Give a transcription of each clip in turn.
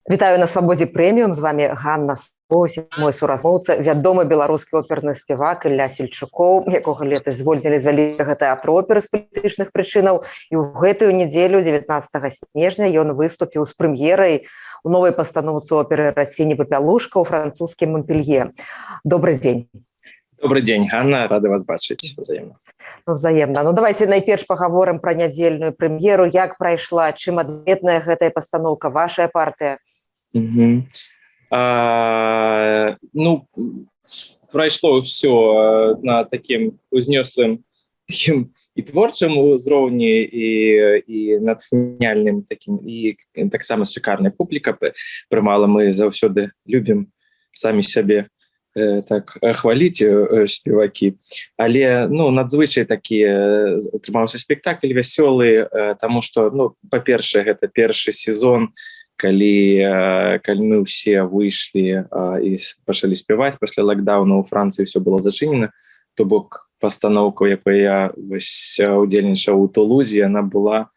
Вітаю на свабодзе прэміум, з вами Ганна Сосі, мой суразмоўца, вядомы беларускі оперны спевак Ілля Сельчукоў, якога летась звольнілі з вялікага тэатра оперы з палітычных прычынаў. І ў гэтую нядзелю, 19 снежня, ён выступіў з прэм'ерай у новай пастаноўцы оперы «Рассіні Папялушка» ў французскім Монпелье. Добрый дзень. Добрый день, Ганна, рада вас бачыць. Взаемно. Взаемно. Давайте найперш пагаворым пра нядзельную прэм'еру. Як прайшла, чым адметная гэтая пастаноўка, вашая партыя? Прайшло все на таким узнёслым і творчым узроўні і натхняльным таким, і таксама шикарная публіка прымала. Мы заўсёды любім самі сябе так хваліць спевакі, але надзвычай такі атрымаўся спектакль вясёлы, таму што па-першае, гэта першы сезон, калі мы ўсе выйшлі і пачалі спяваць пасля лакдаўна. У Францыі все было зачынена, то бок пастаноўка, у якой я удзельнічаў у Тулузе, яна была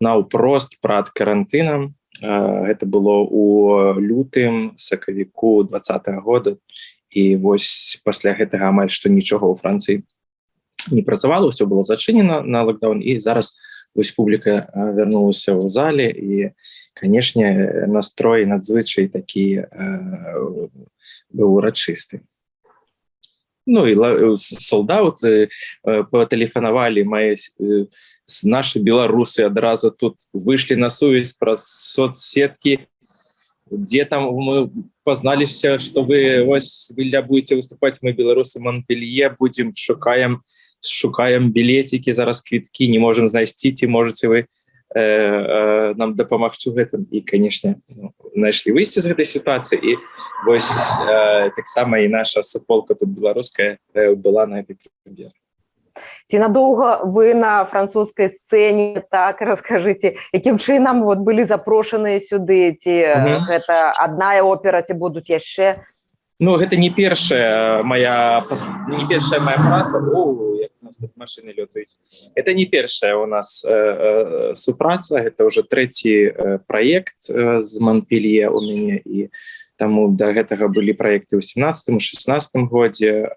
наўпрост прад карантынам. Гэта было у лютым, сакавіку 2020 года, і вось пасля гэтага амаль што нічога ў Францыі не працавала, все было зачынена на лакдаун, і зараз вось публіка вярнулася ў зале, і канешне, настрой надзвычай такі быў урачысты. І солдаты патэлефанавалі нашы беларусы, адразу тут выйшлі на сувязь праз соцсеткі, дзе там мы пазналіся, што вы будете выступаць, мы беларусы Монпелье, будзем шукаем білецікі, зараз квіткі не можам знайсці, ці можаце вы нам дапамагчы ў гэтым. І, канешне, знайшлі выйсце з гэтай сітуацыі, і вось таксама і наша суполка тут беларуская была на гэтай прэм'еры. Ці надоўга вы на французскай сцэне? Так, раскажыце, якім чынам былі запрошаныя сюды? Ці гэта адная опера, ці будуць яшчэ? Гэта не першая моя праца. Як у нас тут машины лётаюць. Это не першая у нас супраца, гэта ўжо трэці праект з Монпелье у мяне, і таму да гэтага былі праекты ў 17-16 годзе,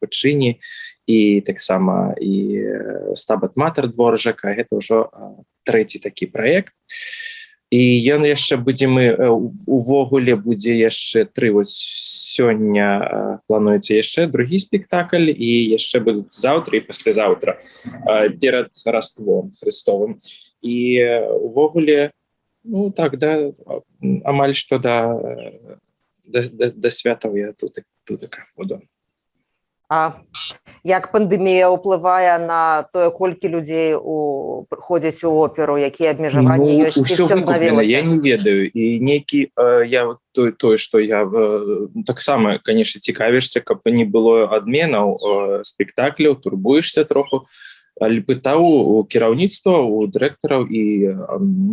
Пучыні, і таксама і Стабат Матер Дворжака. Гэта ўжо трэці такі праект. І ён яшчэ будзе, увогуле будзе яшчэ 3, вось сёння плануецца яшчэ другі спектакль, і яшчэ будуць заўтра і паслязаўтра перад Раством Христовым. І увогуле, амаль што да святаў я тут буду. А як пандэмія ўплывае на тое, колькі людзей ходзяць у оперу, якія абмежаванні ёсць? Я не ведаю, і нейкі тое, што я таксама, канешне, цікавішся, каб не было адменаў спектакляў, турбуешся троху, але пытаў у кіраўніцтва, у дырэктараў, і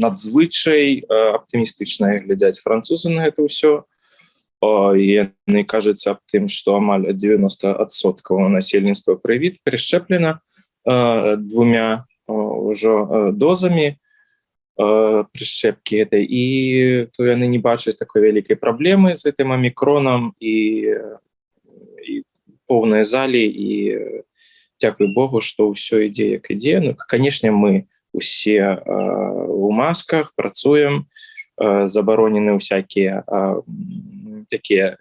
надзвычай аптымістычна глядзяць французы на гэта ўсё. І яны кажуць аб тым, што амаль 90% насельніцтва прышчэплена 2 ўжо дозамі прышчэпкі гэтай, і то яны не бачаць такой вялікай праблемы з гэтым амікронам, і поўныя залі, і дзякуй Богу, што ўсё ідзе як ідзе. Канешне, мы усе у масках працуем, забаронены всякія такія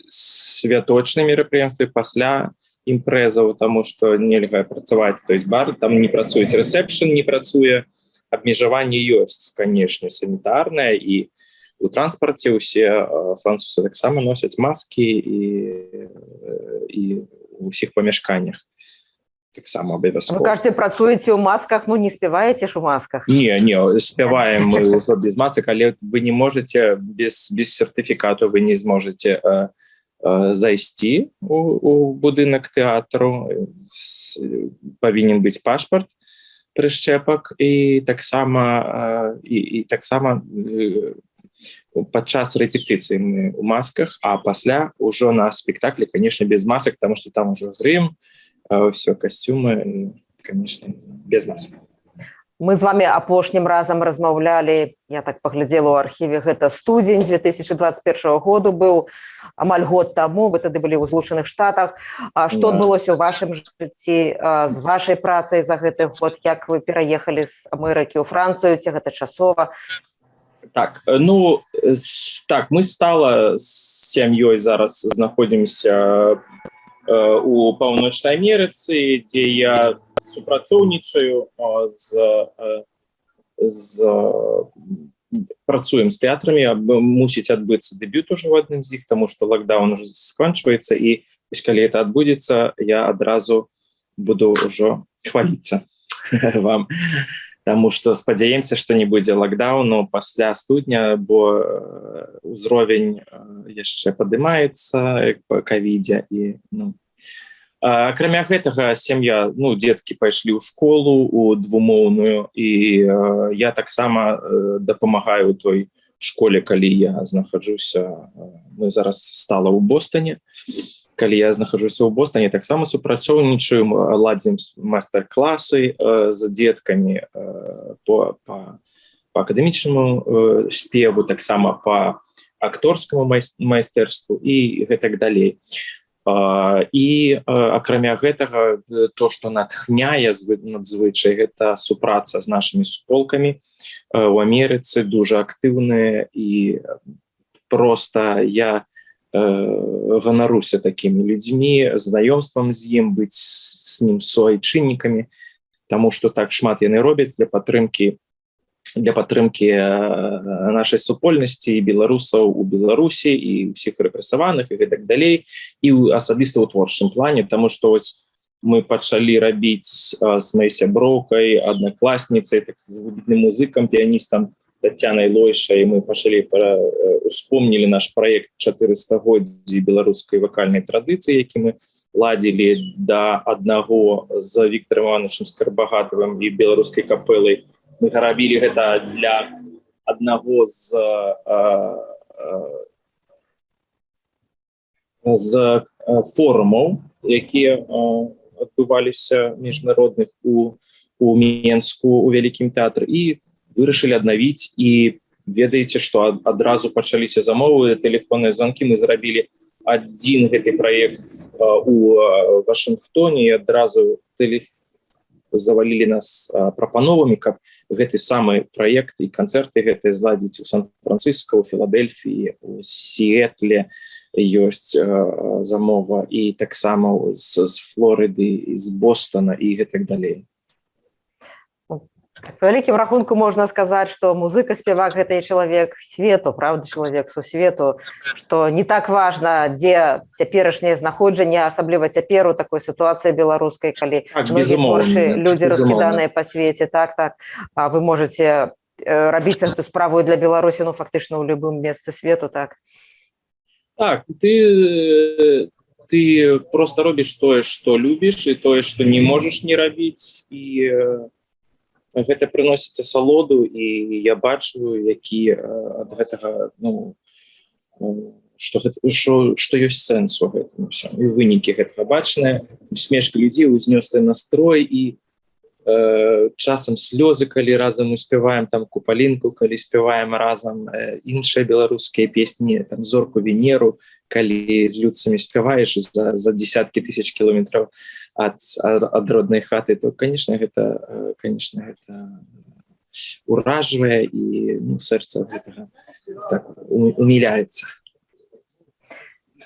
святочныя мерапрыемствы пасля імпрэзаў, таму што нельга працаваць, то есть бар там не працуюць, рэсепшн не працуе, абмежаванні ёсць, канешне, санітарнае, і у транспарце усе французы таксама носяць маскі, і у ўсіх памяшканнях таксама абавязкова. Вы кажаце, працуеце ў масках, не спяваеце ж у масках? Не, спяваем мы ўжо без масак, але вы не можете, без сертыфікату вы не зможаце зайсці у будынак тэатру, павінен быць пашпарт прышчэпак, і таксама падчас рэпетыцыі мы у масках, а пасля ўжо на спектаклі, канешне, без масак, таму што там ужо грым, все костюмы, конечно, без масок. Мы з вами апошнім разам размаўлялі, я так паглядзела ў архіве, гэта студзень 2021 году быў, амаль год таму, вы тады былі ў Злучаных Штатах. Што адбылося ў вашым жыцці з вашай працай за гэты год? Як вы пераехалі з Амерыкі ў Францыю, ці гэта часова? Так, ну, так, мы стала з сям'ёй зараз знаходзімся у Паўночнай Амерыцы, дзе я супрацоўнічаю працуем з тэатрамі, мусіць адбыцца дэбют ужо ў адным з іх, таму што лакдаун ужо скончваецца, і калі гэта адбудзецца, я адразу буду ўжо хваліцца вам. Таму што спадзяемся, што не будзе лакдауну пасля студня, бо ўзровень яшчэ падымаецца па ковідзе. І, ну, акрамя гэтага, сям'я, ну, дзеткі пайшлі ў школу, у двумоўную, і я таксама дапамагаю ў той школе, калі я знаходжуся. Мы зараз стала ў Бостоне. Калі я знаходжуся ў Бостоне, таксама супрацоўнічаем, ладзім майстар-класы з дзеткамі по акадэмічнаму спеву, таксама по акторскаму майстэрству і гэтак далей. І акрамя гэтага, то, што натхняе надзвычай, гэта супраца з нашымі суполкамі у Амерыцы, дужа актыўныя, і проста я ганаруся такімі людзьмі, знаёмствам з ім, быць з ним суайчыннікамі, таму што так шмат яны робяць для падтрымкі нашай супольнасці і беларусаў у Беларусі, і ўсіх рэпрэсаваных, і гэтак далей, і асабіста ў творчым плане, таму што ось мы пачалі рабіць з моей сяброўкай, аднакласніцай, так з выбітным музыкам, піяністам Тацянай Лойшай, мы пачалі успомнілі наш праект 400-годдзі беларускай вакальнай традыцыі, які мы ладзілі да аднаго з Віктарам Івановичам Скарбагатавым і беларускай капэлай. Мы рабілі гэта для аднаго з форумаў, якія адбываліся міжнародных у Менску, у Вялікім тэатры, і вырашылі аднавіць. І ведаеце, што адразу пачаліся замовы, тэлефонныя званкі. Мы зрабілі адзін гэты праект у Вашынгтоне, і адразу завалілі нас прапановамі, каб гэты самы праект і канцэрты гэтыя зладзіць у Сан-Францыско, у Філадельфіі, у Сіэтле ёсць замова, і таксама з Флорыды, з Бостона і гэтак далей. По вялікім рахунку можна сказаць, што музыка, спевак — гэта і чалавек свету, правда, чалавек сусвету, што не так важна, дзе цяперашняе знаходжанне, асабліва цяпер у такой сітуацыі беларускай, калі многія творчыя людзі раскіданыя па свеце. Так, вы можаце рабіць гэту справу для Беларусі, ну, фактычна ў любым месцы свету, так? Так, ты проста робіш тое, што любіш, і тое, што не можаш не рабіць, і гэта прыносіць асалоду, і я бачу, які ад гэтага, ну, што ёсць сэнс у гэтым усім. І вынікі гэтага бачныя, усмешка людзей, узнёслы настрой, і часам слёзы, калі разам успяваем там Купалінку, калі спяваем разам іншыя беларускія песні, там Зорку Венеру, калі з людцамі спяваеш за десяткі тысяч кіламетраў ад роднай хаты, то, конечно, гэта уражвае, і, ну, сэрца гэтага так уміляецца.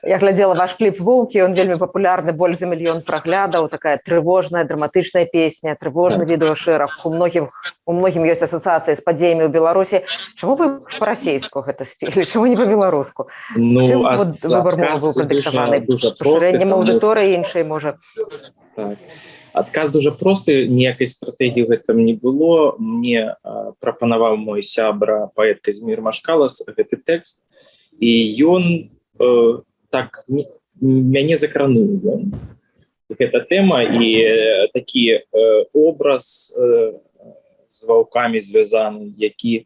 Я глядзела ваш кліп «Воўкі», ён вельмі папулярны, больш за 1 мільён праглядаў, такая трывожная, драматычная песня, трывожны відэашэраг. У многім ёсць асацыяцыі з падзеямі ў Беларусі. Чаму вы па-расейску гэта спелі? Чаму не па-беларуску? Чым выбар мовы быў прадыктаваны? Пашырэннем аўдыторыі іншай, можа? Адказ дужа просты, ніякай стратэгіі ў гэтым не было. Мне прапанаваў мой сябра, паэт Казімір Машкалас, гэты тэкст, і ён так мяне закрануў гэта тэма, і такі образ з ваўкамі звязаны, які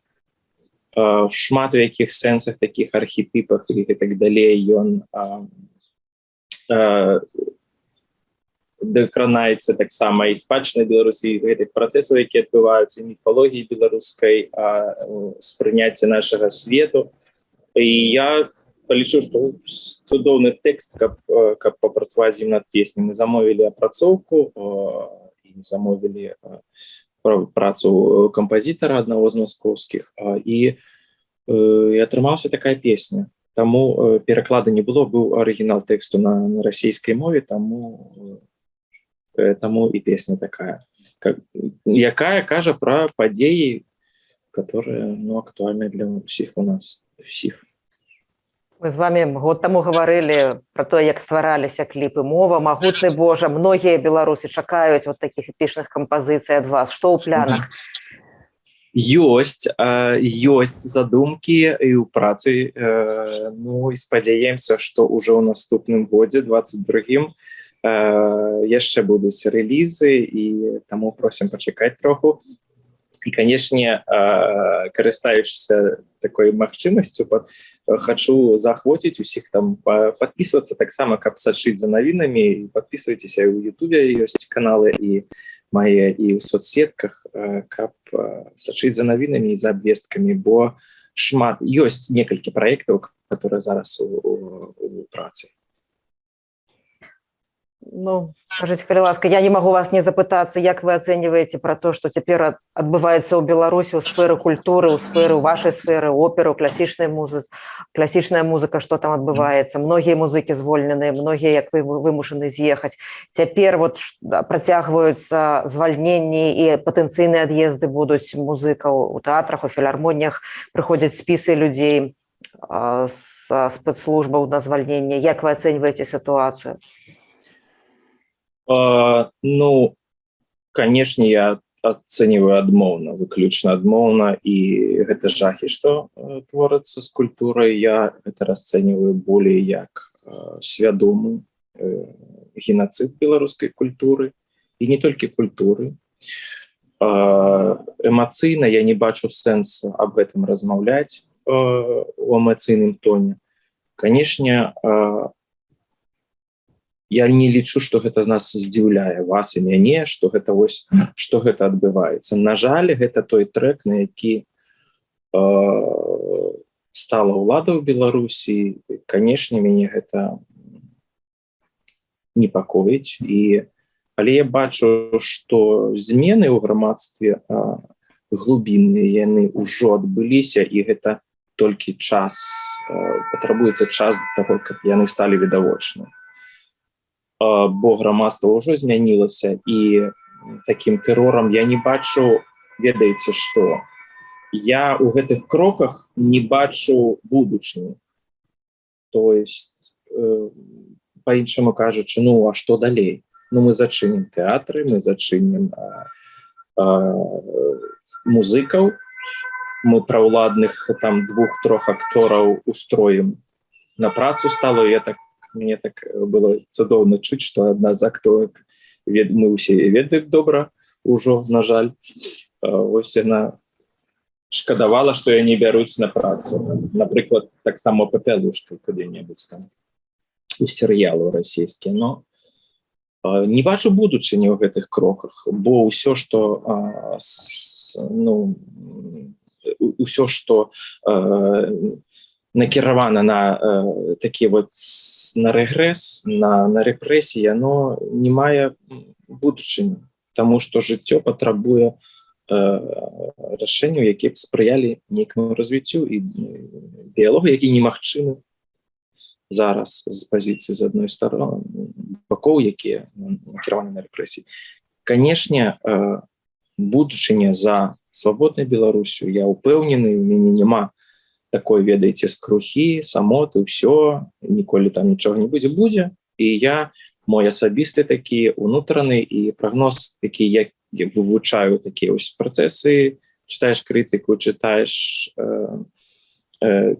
шмат у якіх сэнсах, такіх архетыпах і гэтак далей, ён дакранаецца таксама і спадчына Беларусі, гэтых працэсаў, які адбываюцца, міфалогіі беларускай, спрыняцця нашага свету. І я палічу, што цудоўны тэкст, каб папрацаваць з ім над песняй. Мы замовілі апрацоўку і замовілі працу кампазітара аднаго з маскоўскіх, і атрымаўся такая песня. Таму пераклада не было, быў арыгінал тэксту на расійскай мове, таму і песня такая, якая кажа пра падзеі, которые актуальны для ўсіх у нас, всіх. Мы з вами год таму гаварылі пра тое, як ствараліся кліпы. Мова, магутны Божа, многія беларусы чакаюць вот такіх эпічных кампазіцый ад вас. Што ў планах? Ёсць задумкі і ў працы. І спадзяемся, што ўжо ў наступным годзе, 22-м, яшчэ будуць рэлізы, і таму просім пачакаць троху. І, канешне, карыстаючыся такой магчымасцю, хачу заахвоціць усіх там падпісвацца таксама, каб сачыць за навінамі. Падпісвайцеся, ў Ютубе ёсць каналы і мае, і ў соцсетках, каб сачыць за навінамі і за абвесткамі, бо шмат, ёсць некалькі праектаў, которые зараз у працы. Скажите, калі ласка, я не могу вас не запытацца, як вы ацэньваеце пра то, што цяпер адбываецца ў Беларусі ў сферы культуры, ў сферы вашай сферы, оперы, класічная музыка, што там адбываецца. Многія музыкі звольненыя, многія, як вы, вымушаны з'ехаць. Цяпер працягваюцца звальненні і патэнцыйныя ад'езды будуць музыкаў у тэатрах, у філармоніях, прыходзяць спісы людзей са спецслужбаў на звальненне. Як вы ацэньваеце сітуацыю? Канешне, я ацэньваю адмоўна, выключна адмоўна, і гэта жахі, што творацца з культурай. Я гэта расцэньваю болей як свядомы генацыд беларускай культуры, і не толькі культуры. Эмацыйна я не бачу сэнсу аб гэтым размаўляць у эмацыйным тоне. Канешне, я не лічу, што гэта нас здзіўляе, вас і мяне, што гэта адбываецца. На жаль, гэта той трэк, на які стала ўлада ў Беларусі. Канешне, мяне гэта непакоіць. Але я бачу, што змены ў грамадстве глубінныя, яны ўжо адбыліся, і гэта толькі час, патрабуецца час для таго, каб яны сталі відавочнымі. Бо грамадства ўжо змянілася, і такім тэрорам я не бачу, ведаеце што, я ў гэтых кроках не бачу будучыні. То есть, па-іншаму кажучы, а што далей? Мы зачынім тэатры, мы зачынім музыкаў, мы праўладных там 2-3 актораў устроім на працу сталую. Мне так было цудоўна чуць, што адна з акторак, мы ўсе ведаем добра ўжо, на жаль. Вось яна шкадавала, што я не бяруць на працу. Напрыклад, таксама папялушкай куды-небудзь там у серыялу расійскі. Но не бачу будучыні ў гэтых кроках, бо ўсё, што накіравана на такі на рэгрэс, на рэпрэсіі, яно не мае будучыні, таму што жыццё патрабуе рашэнняў, якія б спрыялі нейкаму развіццю і дыялогу, які немагчымы зараз з пазіцыі з адной стороны бакоў, якія накіраваны на рэпрэсіі. Канешне, будучыня за свабоднай Беларусю, я ўпэўнены, у мяне няма такой, ведаеце, скрухі, самоты, ўсё, ніколі там нічога не будзе. І мой асабісты такі унутраны і прагноз такі, як вывучаю такія працэсы, чытаеш крытыку, чытаеш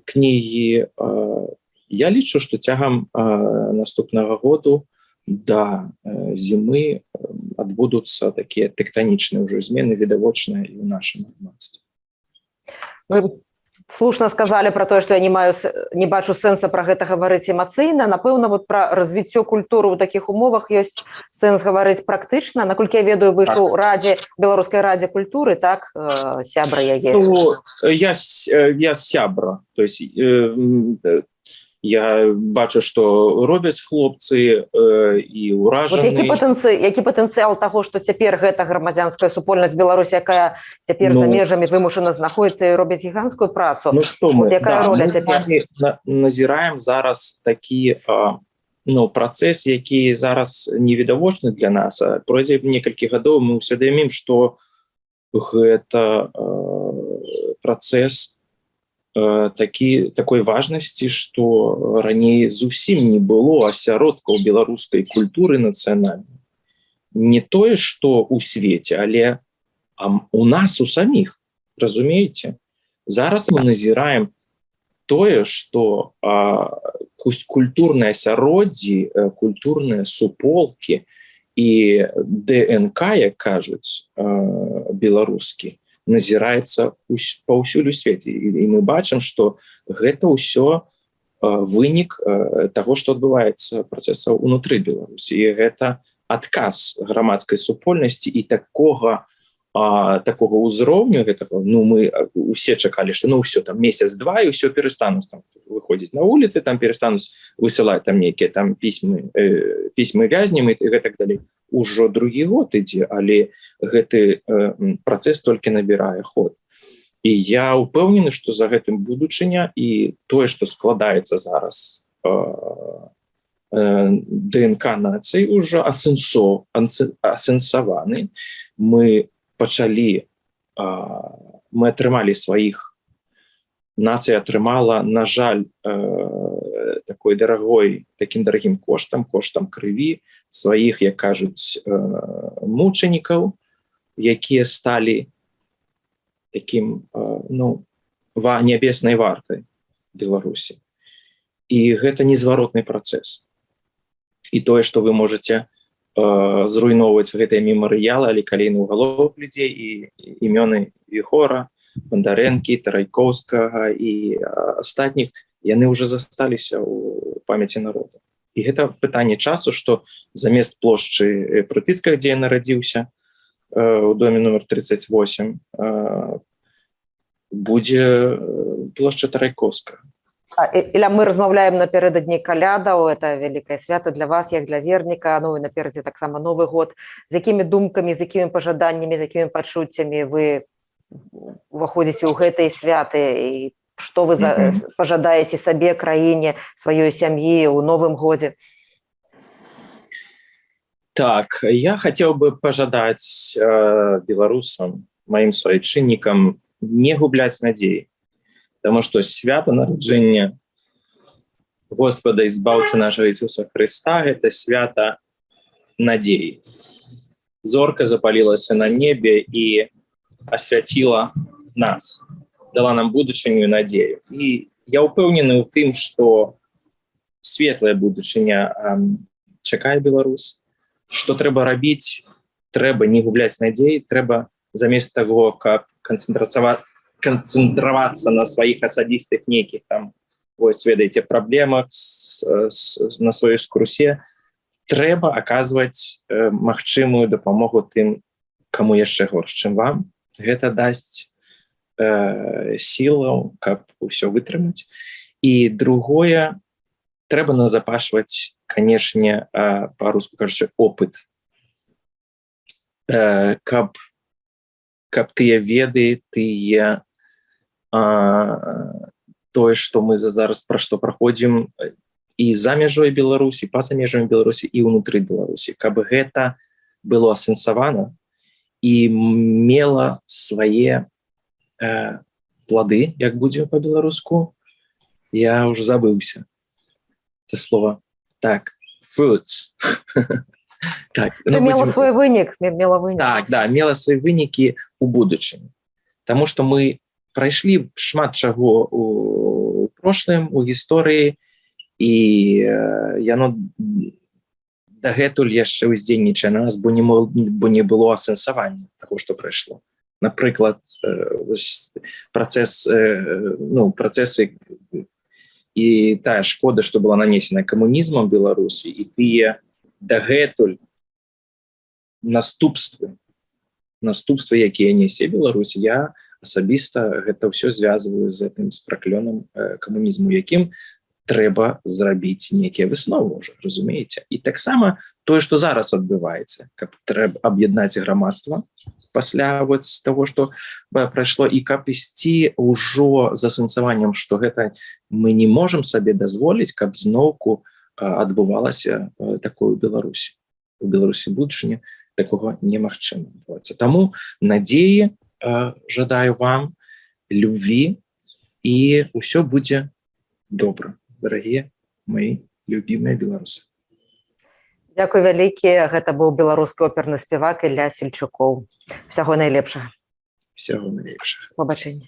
кнігі. Я лічу, што цягам наступнага году да зімы адбудуцца такія тэктанічныя ўжо змены, відавочныя і ў нашым грамадстве. Слушна сказалі про тое, што я не бачу сэнса пра гэта гаварыць эмацыйна. Напэўна, вот пра развіццё культуры ў такіх умовах ёсць сэнс гаварыць практычна. Наколькі я ведаю, вы ж у беларускай радзе культуры, так, сябра яе? Ну, я сябра, то есть я бачу, што робяць хлопцы і ўражаны. Вот які патэнцыял таго, што цяпер гэта грамадзянская супольнасць Беларусі, якая цяпер за межамі вымушана знаходзіцца і робіць гіганцкую працу? Ну што мы, якая роля мы цяпер? назіраем зараз такі працэс, які зараз невідавочны для нас. Пройдзе некалькі гадоў, мы ўсвядомім, што гэта працэс такой важнасці, што раней зусім не было асяродкаў беларускай культуры нацыянальнай. Не тое, што ў свеце, але у нас у саміх, разумееце? Зараз мы назіраем тое, што культурныя асяроддзі, культурныя суполкі і ДНК, як кажуць беларускі, назіраецца паўсюль у свеце. І мы бачым, што гэта ўсё вынік таго, што адбываецца працэсаў унутры Беларусі. І гэта адказ грамадскай супольнасці і такога ўзроўню гэтага, мы усе чакалі, што ўсё, там месяц-два, і ўсё перастануць выходзіць на вуліцы, там перастануць высылаць там нейкія там пісьмы вязням і гэтак далей. Ужо другі год ідзе, але гэты працэс толькі набірае ход. І я ўпэўнены, што за гэтым будучыня, і тое, што складаецца зараз ДНК нацыі ўжо асэнсаваны. Мы атрымалі сваіх, нацыя атрымала, на жаль, такім дарагім коштам крыві сваіх, як кажуць, мучанікаў, якія сталі такім, нябеснай вартай Беларусі. І гэта незваротны працэс. І тое, што вы можаце зруйноўваць гэтыя мемарыялы, але калі у галовах людзей і імёны Віхора, Бондарэнкі, Тарайкоўскага і астатніх, яны ўжо засталіся ў памяці народа. І гэта пытанне часу, што замест плошчы Прытыцкага, дзе я нарадзіўся, у доме номер 38, будзе плошча Тарайкоўскага. Іля, мы размаўляем напярэдадні калядаў, это вялікае свята для вас, як для верніка, і наперадзе таксама Новы год. З якімі думкамі, з якімі пажаданнямі, з якімі пачуццямі вы уваходзіце ў гэтыя святы, і што вы пажадаеце сабе, краіне, сваёй сям'і ў Новым годзе? Так, я хацеў бы пажадаць беларусам, маім суайчыннікам, не губляць надзеі. Таму што свята нараджэння Господа і збаўцы нашага Ісуса Хрыста — гэта свята надзеі. Зорка запалілася на небе і асвяціла нас, дала нам будучыню і надзею. І я ўпэўнены ў тым, што светлая будучыня чакае Беларусь. Што трэба рабіць? Трэба не губляць надзеі, трэба замест таго, каб канцэнтравацца на сваіх асабістых нейкіх там, ведаеце, праблемах на сваёй скрусе, трэба аказваць магчымую дапамогу тым, каму яшчэ горш, чым вам. Гэта дасць сілаў, каб усё вытрымаць. І другое, трэба назапашваць, канешне, па-руску кажучы, опыт. Каб тыя веды, тыя тое, што мы зараз пра што праходзім і за мяжой Беларусі, па-за межамі Беларусі і ўнутры Беларусі, каб гэта было асэнсавана і мела свае плады, як будзе па-беларуску, я ўжо забыўся. Это слово. Так, fruits. Мела свой вынік. Так, да, мела свае вынікі ў будучыні. Таму што мы прайшлі шмат чаго у прошлым, у гісторыі, і яно дагэтуль яшчэ ўздзейнічае на нас, бо не было асэнсавання таго, што прайшло. наприклад, працэсы і тая шкода, што была нанесена камунізмам Беларусі, і тыя дагэтуль наступствы, якія нясе Беларусь, я асабіста гэта ўсё звязваю з гэтым з праклёнам камунізму, якім трэба зрабіць нейкія высновы ўжо, разумееце? І таксама тое, што зараз адбываецца, каб трэба аб'яднаць грамадства пасля вот таго, што прайшло, і каб ісці ўжо з асэнсаваннем, што гэта мы не можам сабе дазволіць, каб зноўку адбывалася такое ў Беларусі. У Беларусі будучыні такога немагчыма. Таму надзеі жадаю вам, любві, і ўсё будзе добра, дарагія мои любімыя беларусы. Дзякуй вялікі. Гэта быў беларускі оперны спевак Ілля Сельчукоў. Усяго найлепшага. Всяго найлепшага. Побачэння.